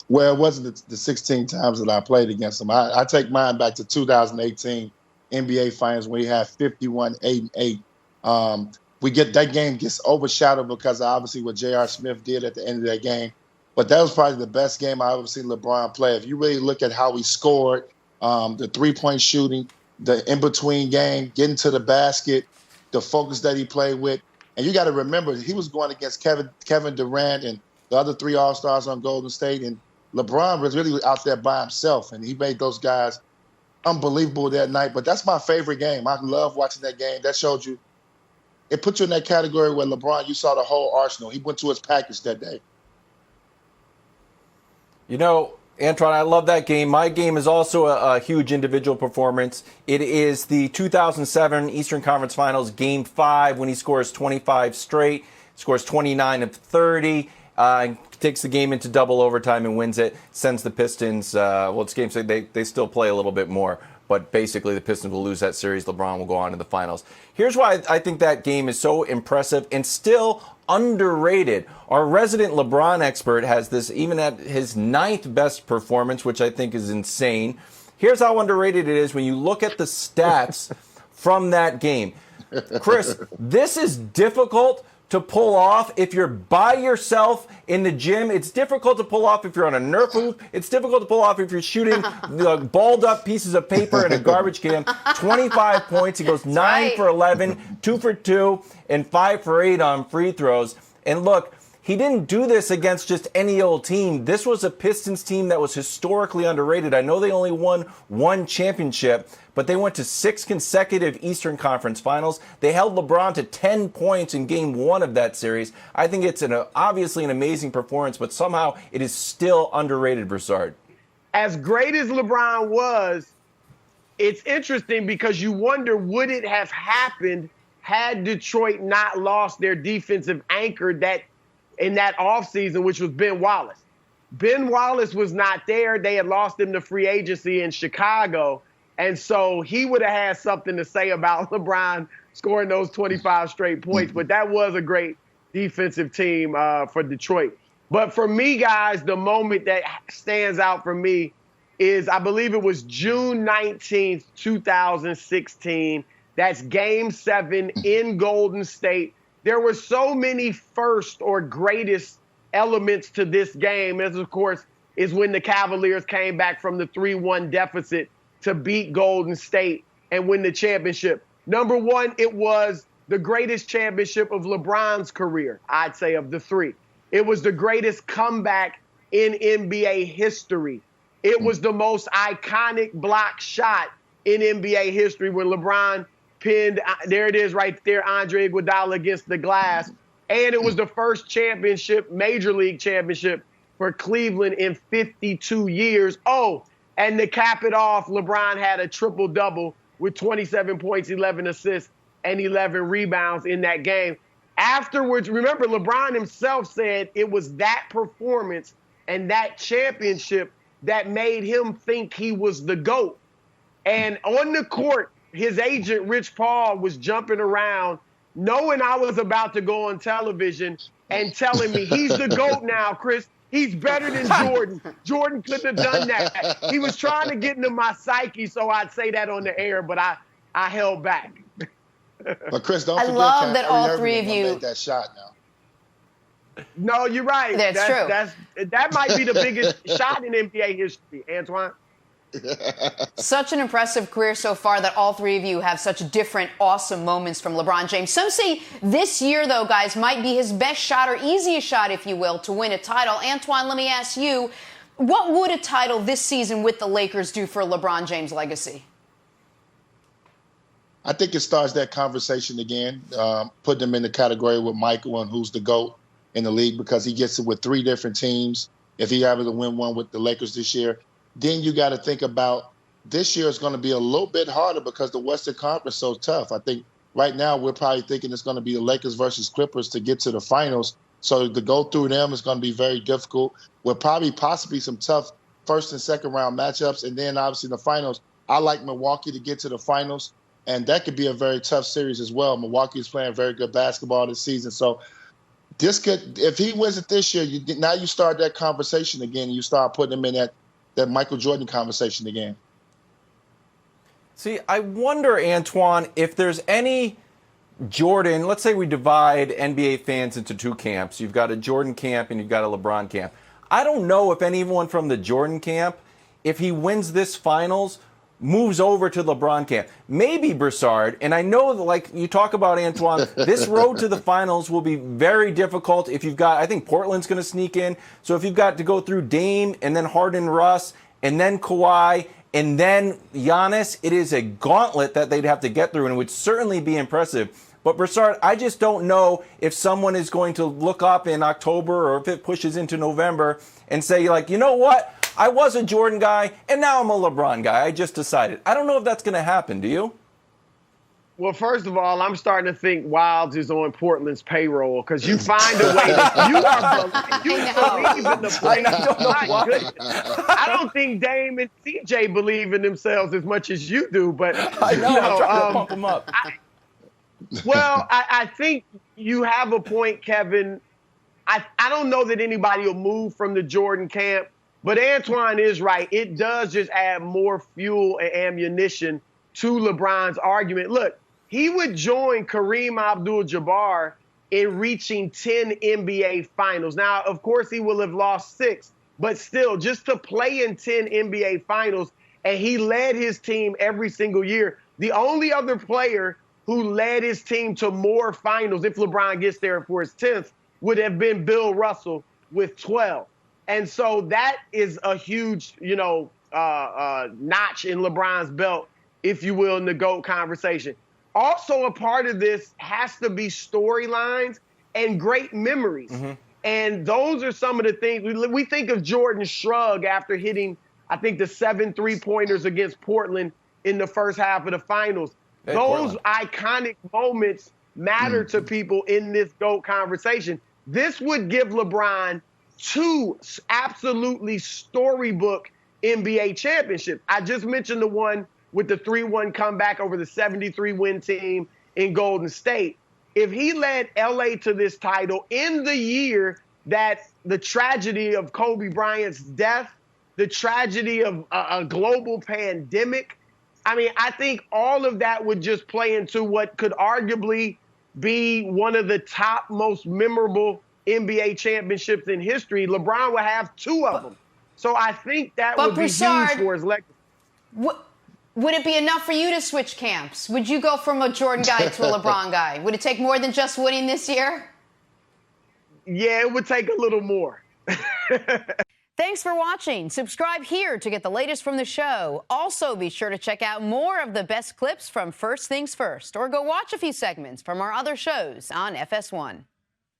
Well, it wasn't the 16 times that I played against him. I take mine back to 2018 NBA Finals when he had 51-8-8. We get that game gets overshadowed because of obviously what J.R. Smith did at the end of that game. But that was probably the best game I ever seen LeBron play. If you really look at how he scored, the three-point shooting, the in-between game, getting to the basket, the focus that he played with. And you got to remember, he was going against Kevin Durant and the other three All-Stars on Golden State. And LeBron was really out there by himself, and he made those guys unbelievable that night. But that's my favorite game. I love watching that game. That showed you. It put you in that category where LeBron, you saw the whole arsenal. He went to his package that day. You know, Antoine, I love that game. My game is also a huge individual performance. It is the 2007 Eastern Conference Finals, Game 5, when he scores 25 straight, scores 29 of 30, takes the game into double overtime and wins it, sends the Pistons, it's game 6, they still play a little bit more, but basically the Pistons will lose that series. LeBron will go on to the finals. Here's why I think that game is so impressive and still underrated. Our resident LeBron expert has this even at his 9th best performance, which I think is insane. Here's how underrated it is when you look at the stats from that game. Chris, this is difficult to pull off if you're by yourself in the gym. It's difficult to pull off if you're on a Nerf hoop. It's difficult to pull off if you're shooting balled up pieces of paper in a garbage can. 25 points. He goes 9 for 11, 2 for 2, and 5 for 8 on free throws. And look, he didn't do this against just any old team. This was a Pistons team that was historically underrated. I know they only won 1 championship, but they went to 6 consecutive Eastern Conference Finals. They held LeBron to 10 points in Game 1 of that series. I think it's obviously an amazing performance, but somehow it is still underrated, Broussard. As great as LeBron was, it's interesting because you wonder, would it have happened had Detroit not lost their defensive anchor in that offseason, which was Ben Wallace. Ben Wallace was not there. They had lost him to free agency in Chicago. And so he would have had something to say about LeBron scoring those 25 straight points. But that was a great defensive team for Detroit. But for me, guys, the moment that stands out for me is, I believe it was June 19th, 2016. That's Game 7 in Golden State. There were so many first or greatest elements to this game, as of course is when the Cavaliers came back from the 3-1 deficit to beat Golden State and win the championship. Number one, it was the greatest championship of LeBron's career, I'd say, of the 3. It was the greatest comeback in NBA history. It was the most iconic block shot in NBA history when LeBron pinned, there it is right there, Andre Iguodala against the glass. And it was the first championship, major league championship for Cleveland in 52 years. Oh, and to cap it off, LeBron had a triple-double with 27 points, 11 assists, and 11 rebounds in that game. Afterwards, remember, LeBron himself said it was that performance and that championship that made him think he was the GOAT. And on the court, his agent, Rich Paul, was jumping around knowing I was about to go on television and telling me, he's the GOAT now, Chris. He's better than Jordan. Jordan couldn't have done that. He was trying to get into my psyche, so I'd say that on the air, but I held back. But Chris, don't forget, I love that all 3 of you made that shot now. No, you're right. That's true. That might be the biggest shot in NBA history, Antoine. Such an impressive career so far that all 3 of you have such different awesome moments from LeBron James. Some say this year, though, guys, might be his best shot or easiest shot, if you will, to win a title. Antoine, let me ask you, what would a title this season with the Lakers do for LeBron James' legacy? I think it starts that conversation again, put them in the category with Michael and who's the GOAT in the league, because he gets it with 3 different teams. If he happens to win one with the Lakers this year, then you got to think about this year is going to be a little bit harder because the Western Conference is so tough. I think right now we're probably thinking it's going to be the Lakers versus Clippers to get to the finals. So to go through them is going to be very difficult. With probably possibly some tough first and second round matchups. And then obviously the finals, I like Milwaukee to get to the finals. And that could be a very tough series as well. Milwaukee is playing very good basketball this season. So this could, if he wins it this year, now you start that conversation again. You start putting him in that Michael Jordan conversation again. See, I wonder, Antoine, if there's any Jordan, let's say we divide NBA fans into two camps. You've got a Jordan camp and you've got a LeBron camp. I don't know if anyone from the Jordan camp, if he wins this finals, moves over to LeBron camp. Maybe Broussard, and I know that, like you talk about, Antoine, this road to the finals will be very difficult if you've got, I think Portland's going to sneak in. So if you've got to go through Dame and then Harden, Russ, and then Kawhi, and then Giannis, it is a gauntlet that they'd have to get through, and it would certainly be impressive. But Broussard, I just don't know if someone is going to look up in October or if it pushes into November and say, like, you know what? I was a Jordan guy, and now I'm a LeBron guy. I just decided. I don't know if that's going to happen. Do you? Well, first of all, I'm starting to think Wildes is on Portland's payroll because you find a way that you believe in the play. I don't think Dame and CJ believe in themselves as much as you do, but I know. I'm trying to pump them up. I think you have a point, Kevin. I don't know that anybody will move from the Jordan camp, but Antoine is right. It does just add more fuel and ammunition to LeBron's argument. Look, he would join Kareem Abdul-Jabbar in reaching 10 NBA finals. Now, of course, he will have lost 6, but still, just to play in 10 NBA finals, and he led his team every single year. The only other player who led his team to more finals, if LeBron gets there for his 10th, would have been Bill Russell with 12. And so that is a huge, notch in LeBron's belt, if you will, in the GOAT conversation. Also, a part of this has to be storylines and great memories. Mm-hmm. And those are some of the things. We think of Jordan's shrug after hitting, I think, the 7 3-pointers against Portland in the first half of the finals. Hey, those iconic moments matter to people in this GOAT conversation. This would give LeBron 2 absolutely storybook NBA championships. I just mentioned the one with the 3-1 comeback over the 73-win team in Golden State. If he led LA to this title in the year that the tragedy of Kobe Bryant's death, the tragedy of a global pandemic, I mean, I think all of that would just play into what could arguably be one of the top most memorable NBA championships in history. LeBron would have 2 of them. So I think that would be huge for his legacy. Would it be enough for you to switch camps? Would you go from a Jordan guy to a LeBron guy? Would it take more than just winning this year? Yeah, it would take a little more. Thanks for watching. Subscribe here to get the latest from the show. Also, be sure to check out more of the best clips from First Things First, or go watch a few segments from our other shows on FS1.